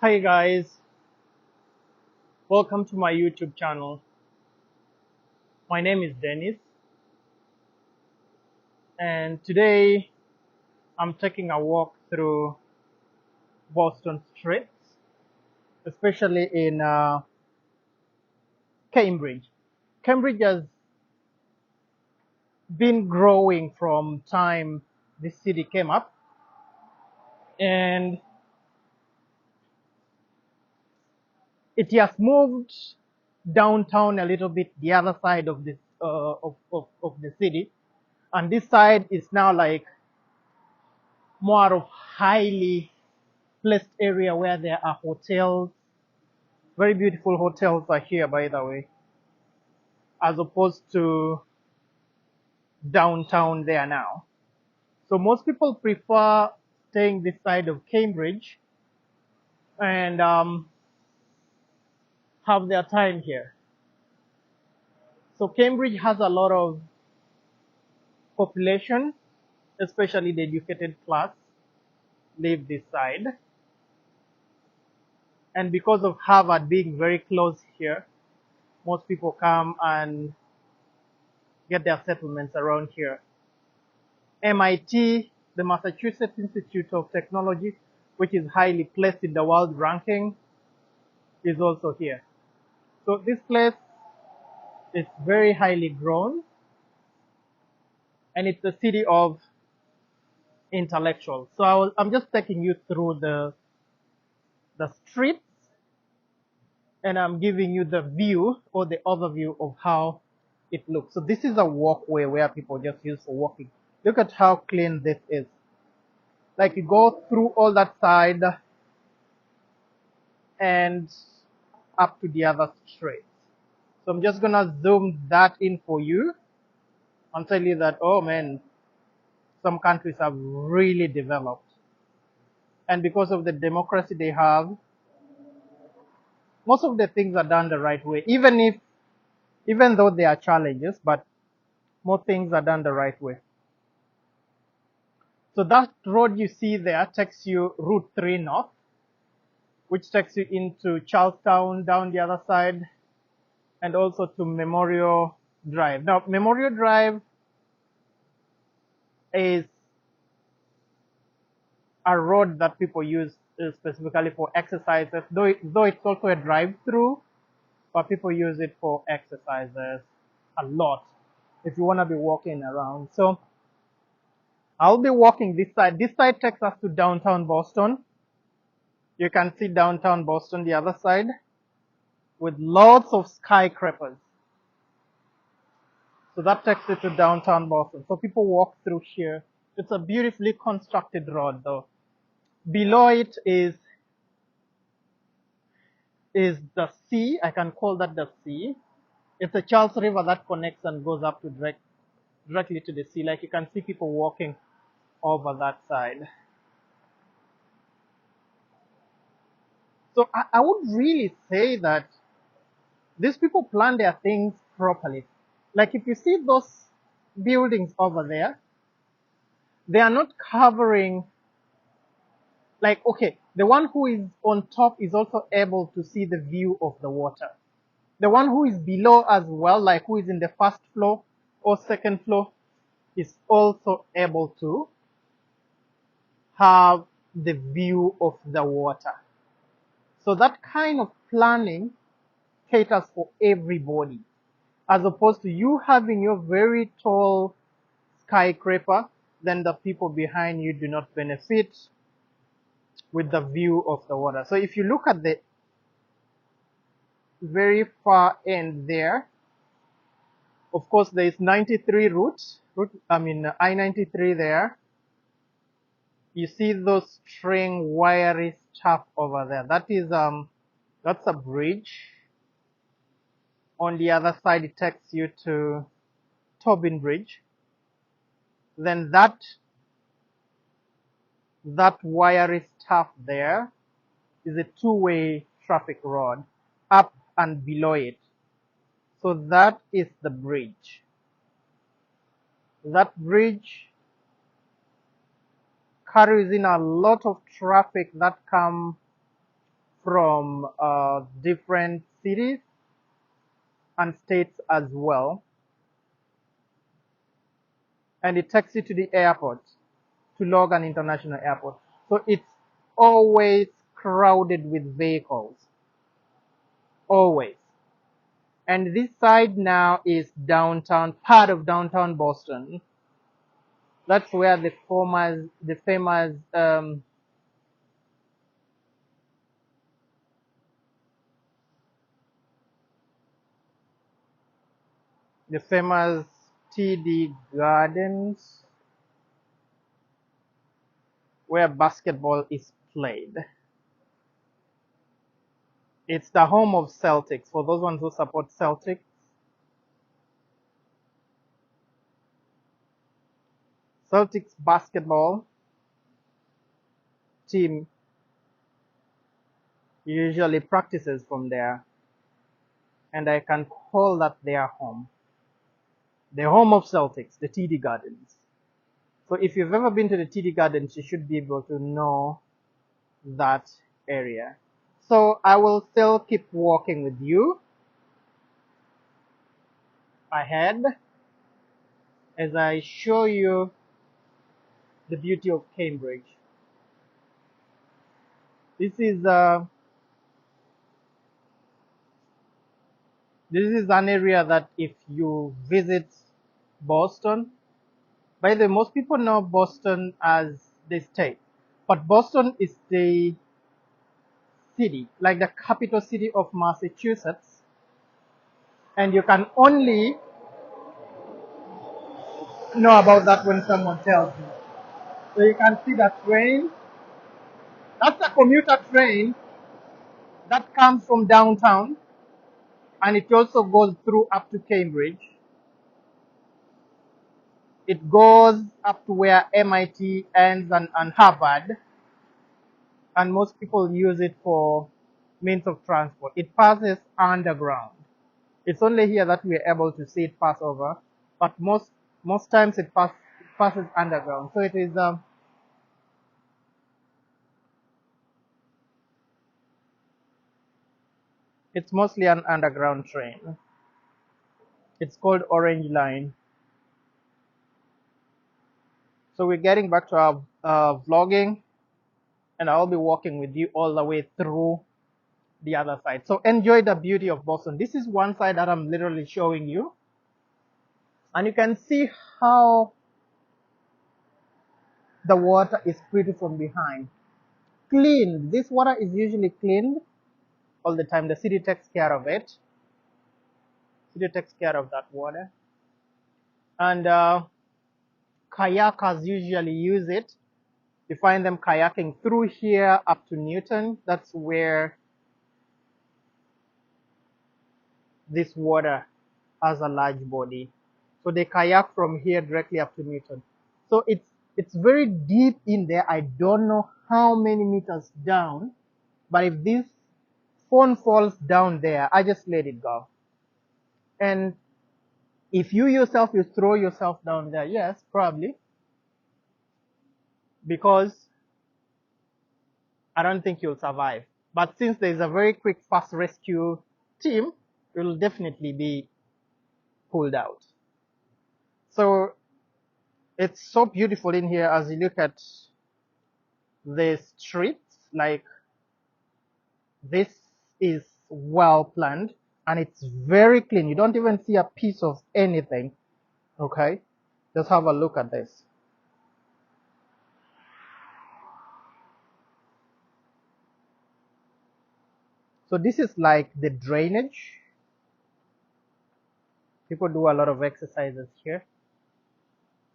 Hi guys, welcome to my YouTube channel. My name is Dennis, and today I'm taking a walk through Boston streets, especially in Cambridge. Cambridge has been growing from time this city came up, and it has moved downtown a little bit, the other side of this of the city, and this side is now like more of highly placed area where there are hotels. Very beautiful hotels are here, by the way, as opposed to downtown there now. So most people prefer staying this side of Cambridge and have their time here. So Cambridge has a lot of population, especially the educated class, live this side. And because of Harvard being very close here, most people come and get their settlements around here. MIT, the Massachusetts Institute of Technology, which is highly placed in the world ranking, is also here. So this place is very highly grown, and it's a city of intellectuals. So I'm just taking you through the streets, and I'm giving you the view or the overview of how it looks. So this is a walkway where people just use for walking. Look at how clean this is. Like you go through all that side and up to the other street. So I'm just gonna zoom that in for you and tell you that, oh man, some countries have really developed. And because of the democracy they have, most of the things are done the right way. Even though there are challenges, but most things are done the right way. So that road you see there takes you Route 3 North, which takes you into Charlestown down the other side, and also to Memorial Drive. Now, Memorial Drive is a road that people use specifically for exercises, though it's also a drive-through, but people use it for exercises a lot if you want to be walking around. So I'll be walking this side. This side takes us to downtown Boston. You can see downtown Boston the other side with lots of skyscrapers. So that takes you to downtown Boston. So people walk through here. It's a beautifully constructed road though. Below it is the sea. I can call that the sea. It's a Charles River that connects and goes up to directly to the sea. Like you can see people walking over that side. So I would really say that these people plan their things properly. Like if you see those buildings over there, they are not covering, like, okay, the one who is on top is also able to see the view of the water. The one who is below as well, like who is in the first floor or second floor, is also able to have the view of the water. So that kind of planning caters for everybody, as opposed to you having your very tall skyscraper, then the people behind you do not benefit with the view of the water. So if you look at the very far end there, of course there is 93 I-93 there. You see those string wiry stuff over there. That's a bridge. On the other side, it takes you to Tobin Bridge. Then that wiry stuff there is a two-way traffic road, up and below it. So that is the bridge. That bridge carries in a lot of traffic that come from different cities and states as well. And it takes you to the airport, to Logan International Airport. So it's always crowded with vehicles. Always. And this side now is downtown, part of downtown Boston. That's where the famous TD Gardens, where basketball is played. It's the home of Celtics, for those ones who support Celtics. Celtics basketball team usually practices from there, and I can call that their home. The home of Celtics, the TD Gardens. So if you've ever been to the TD Gardens, you should be able to know that area. So I will still keep walking with you ahead as I show you the beauty of Cambridge. This is an area that if you visit Boston, by the way, most people know Boston as the state, but Boston is the city, like the capital city of Massachusetts, and you can only know about that when someone tells you. So you can see that train. That's a commuter train that comes from downtown, and it also goes through up to Cambridge. It goes up to where MIT ends and Harvard, and most people use it for means of transport. It passes underground. It's only here that we are able to see it pass over, but most times it passes underground. So it is it's mostly an underground train. It's called Orange Line. So we're getting back to our vlogging, and I'll be walking with you all the way through the other side. So enjoy the beauty of Boston. This is one side that I'm literally showing you, and you can see how the water is pretty from behind. Cleaned. This water is usually cleaned all the time. The city takes care of it. City takes care of that water, and kayakers usually use it. You find them kayaking through here up to Newton. That's where this water has a large body. So they kayak from here directly up to Newton. So it's very deep in there. I don't know how many meters down, but if this phone falls down there, I just let it go. And if you yourself, you throw yourself down there, yes, probably, because I don't think you'll survive. But since there's a very quick, fast rescue team, you'll definitely be pulled out. So it's so beautiful in here as you look at the streets. Like, this is well planned and it's very clean. You don't even see a piece of anything. Okay, just have a look at this. So this is like the drainage. People do a lot of exercises here.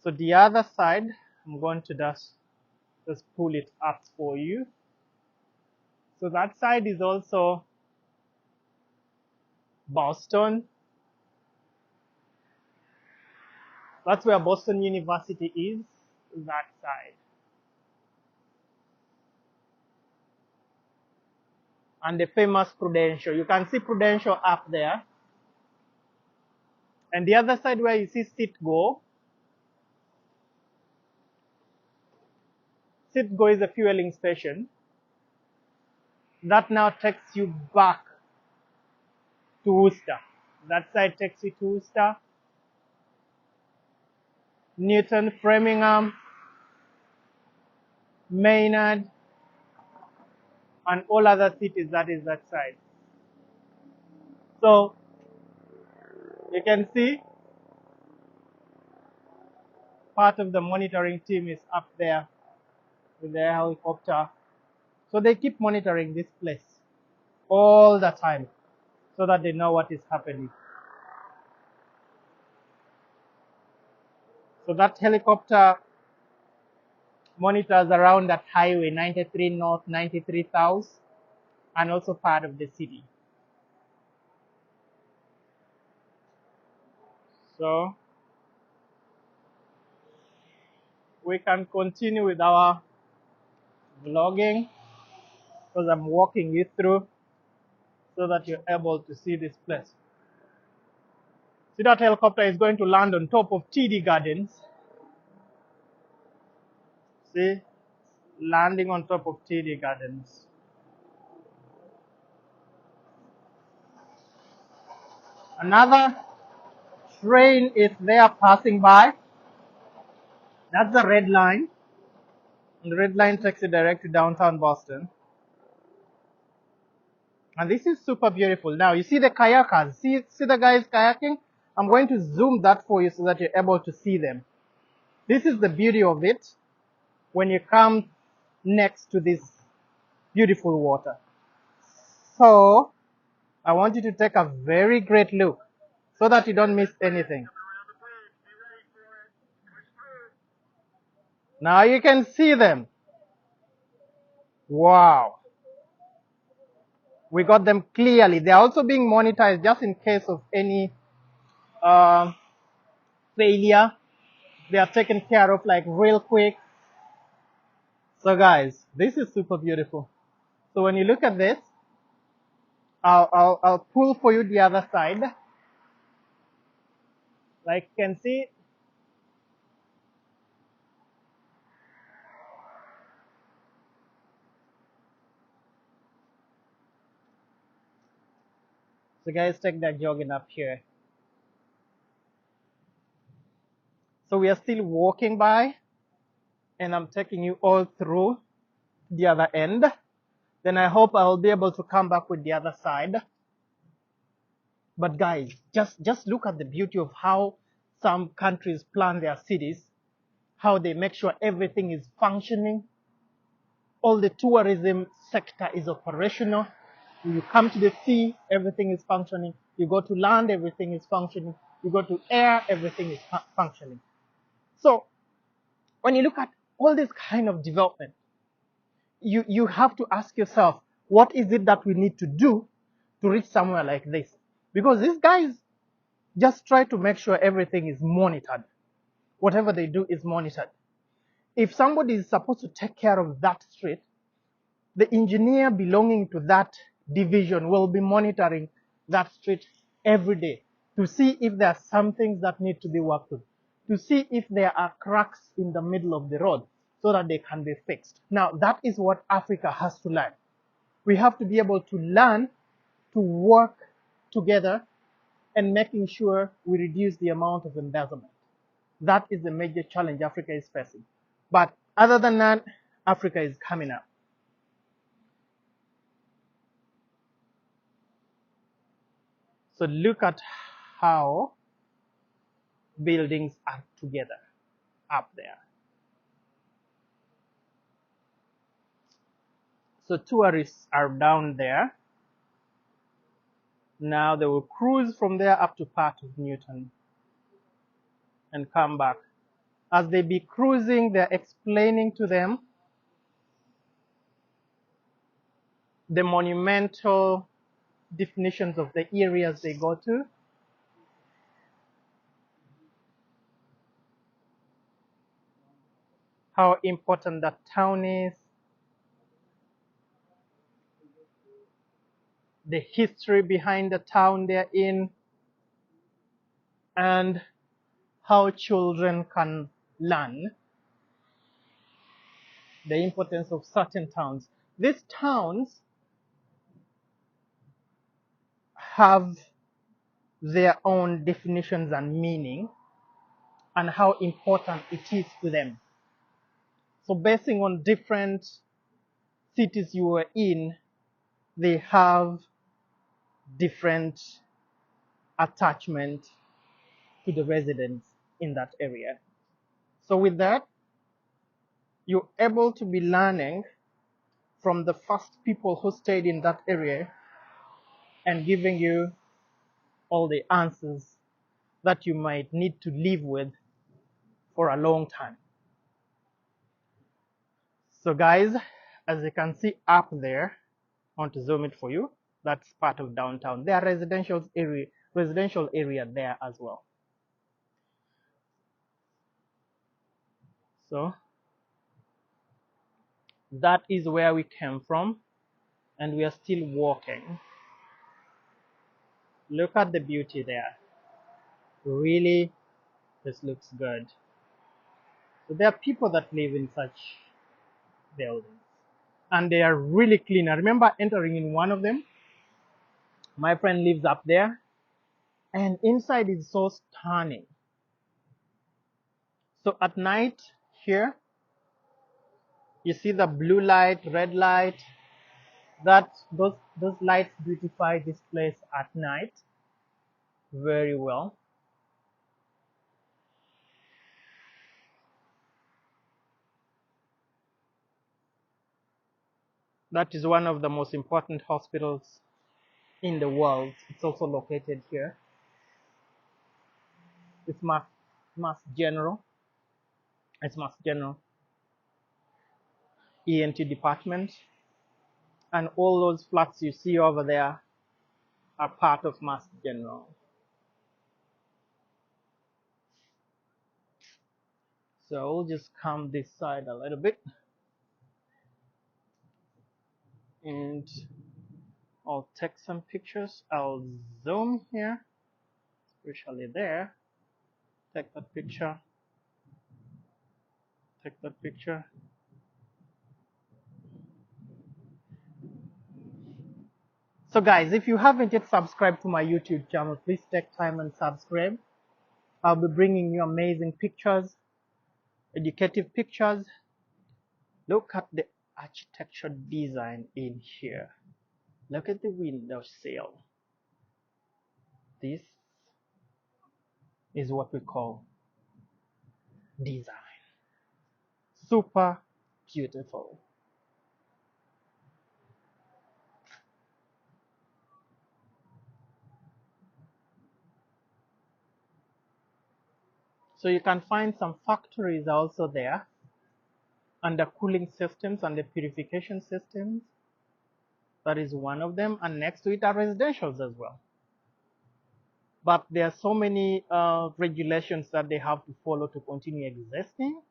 So the other side, I'm going to just pull it up for you. So that side is also Boston. That's where Boston University is, that side. And the famous Prudential. You can see Prudential up there. And the other side where you see Citgo. Citgo is a fueling station. That now takes you back to Worcester. That side takes you to Worcester, Newton, Framingham, Maynard, and all other cities that is that side. So you can see part of the monitoring team is up there with their helicopter. So they keep monitoring this place all the time so that they know what is happening. So that helicopter monitors around that highway 93 north, 93 south, and also part of the city. So we can continue with our vlogging because I'm walking you through so that you're able to see this place. See, that helicopter is going to land on top of TD Gardens. See, landing on top of TD Gardens. Another train is there passing by. That's the red line. And the red line takes you direct to downtown Boston. And this is super beautiful. Now, you see the kayakers. See the guys kayaking? I'm going to zoom that for you so that you're able to see them. This is the beauty of it when you come next to this beautiful water. So, I want you to take a very great look so that you don't miss anything. Now you can see them. Wow. We got them clearly. They're also being monitored just in case of any failure. They are taken care of like real quick. So guys, this is super beautiful. So when you look at this, I'll pull for you the other side. Like you can see, so guys, take that jogging up here. So we are still walking by, and I'm taking you all through the other end. Then I hope I'll be able to come back with the other side. But guys, just look at the beauty of how some countries plan their cities, how they make sure everything is functioning. All the tourism sector is operational. You come to the sea, everything is functioning. You go to land, everything is functioning. You go to air, everything is functioning. So when you look at all this kind of development, you have to ask yourself, what is it that we need to do to reach somewhere like this? Because these guys just try to make sure everything is monitored. Whatever they do is monitored. If somebody is supposed to take care of that street, the engineer belonging to that division will be monitoring that street every day to see if there are some things that need to be worked on, to see if there are cracks in the middle of the road so that they can be fixed. Now, that is what Africa has to learn. We have to be able to learn to work together and making sure we reduce the amount of embezzlement. That is the major challenge Africa is facing. But other than that, Africa is coming up. So look at how buildings are together up there. So tourists are down there. Now they will cruise from there up to part of Newton and come back. As they be cruising, they're explaining to them the monumental definitions of the areas they go to. How important that town is. The history behind the town they're in. And how children can learn the importance of certain towns. These towns have their own definitions and meaning and how important it is to them. So basing on different cities you were in, they have different attachment to the residents in that area. So with that, you're able to be learning from the first people who stayed in that area and giving you all the answers that you might need to live with for a long time. So guys, as you can see up there, I want to zoom it for you. That's part of downtown. There are residential area there as well. So that is where we came from, and we are still walking. Look at the beauty there. Really, this looks good. So there are people that live in such buildings, and they are really clean. I remember entering in one of them. My friend lives up there, and inside is so stunning. So at night here, you see the blue light, red light. Those lights beautify this place at night very well. That is one of the most important hospitals in the world. It's also located here. It's Mass General. It's Mass General ENT department. And all those flats you see over there are part of Mass General. So I'll just come this side a little bit. And I'll take some pictures. I'll zoom here, especially there. Take that picture. Take that picture. So guys, if you haven't yet subscribed to my YouTube channel, please take time and subscribe. I'll be bringing you amazing pictures, educative pictures. Look at the architecture design in here. Look at the window sill. This is what we call design. Super beautiful. So you can find some factories also there, and the cooling systems and the purification systems. That is one of them, and next to it are residentials as well. But there are so many regulations that they have to follow to continue existing.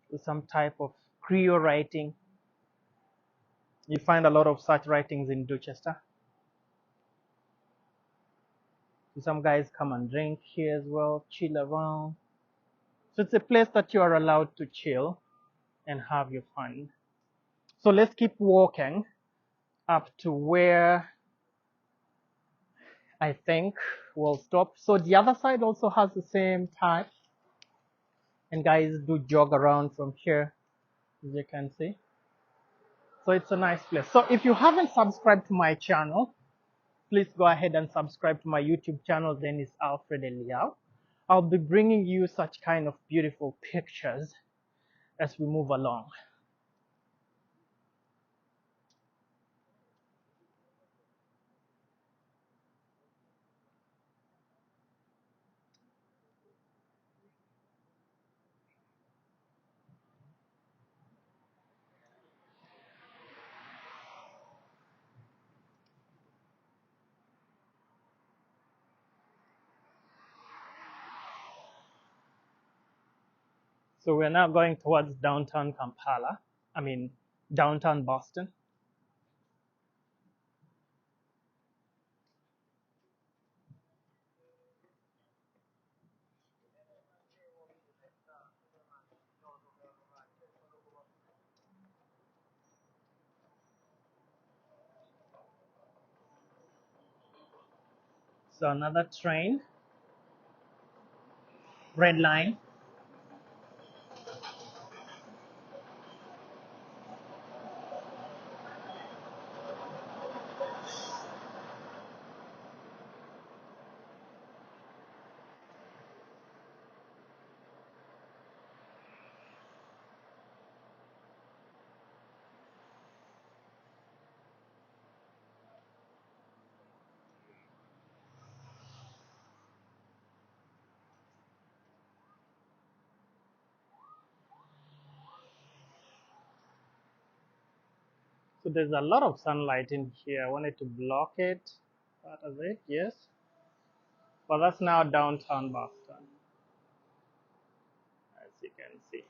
With some type of Creole writing. You find a lot of such writings in Dorchester. So some guys come and drink here as well, chill around. So it's a place that you are allowed to chill and have your fun. So let's keep walking up to where I think we'll stop. So the other side also has the same type. And guys do jog around from here, as you can see. So it's a nice place. So if you haven't subscribed to my channel, please go ahead and subscribe to my YouTube channel. Then it's Alfred Eliao. I'll be bringing you such kind of beautiful pictures as we move along. So we're now going towards downtown Kampala. I mean, downtown Boston. So another train, red line. So there's a lot of sunlight in here. I wanted to block it. That is it, yes. But that's now downtown Boston, as you can see.